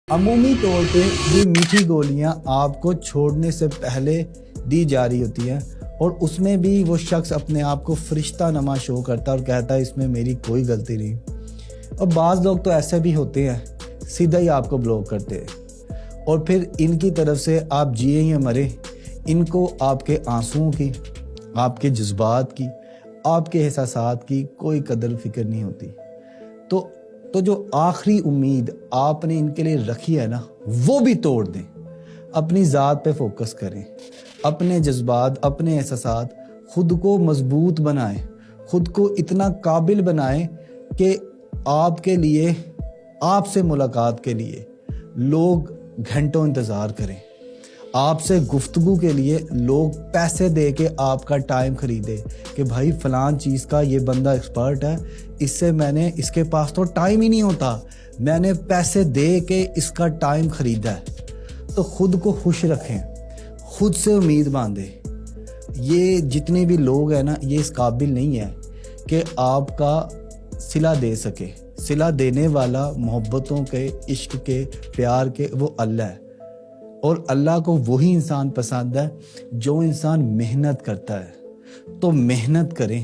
عمومی طور پہ یہ میٹھی گولیاں آپ کو چھوڑنے سے پہلے دی جا رہی ہوتی ہیں، اور اس میں بھی وہ شخص اپنے آپ کو فرشتہ نما شو کرتا ہے اور کہتا ہے اس میں میری کوئی غلطی نہیں۔ اور بعض لوگ تو ایسے بھی ہوتے ہیں، سیدھا ہی آپ کو بلاک کرتے ہیں، اور پھر ان کی طرف سے آپ جیے یا مرے، ان کو آپ کے آنسوؤں کی، آپ کے جذبات کی، آپ کے احساسات کی کوئی قدر فکر نہیں ہوتی۔ تو جو آخری امید آپ نے ان کے لیے رکھی ہے نا، وہ بھی توڑ دیں۔ اپنی ذات پہ فوکس کریں، اپنے جذبات، اپنے احساسات، خود کو مضبوط بنائیں، خود کو اتنا قابل بنائیں کہ آپ کے لیے، آپ سے ملاقات کے لیے لوگ گھنٹوں انتظار کریں، آپ سے گفتگو کے لیے لوگ پیسے دے کے آپ کا ٹائم خریدے کہ بھائی فلان چیز کا یہ بندہ ایکسپرٹ ہے، اس کے پاس تو ٹائم ہی نہیں ہوتا، میں نے پیسے دے کے اس کا ٹائم خریدا ہے۔ تو خود کو خوش رکھیں، خود سے امید باندھیں۔ یہ جتنے بھی لوگ ہیں نا، یہ اس قابل نہیں ہے کہ آپ کا صلہ دے سکے۔ صلہ دینے والا محبتوں کے، عشق کے، پیار کے، وہ اللہ ہے، اور اللہ کو وہی انسان پسند ہے جو انسان محنت کرتا ہے۔ تو محنت کریں۔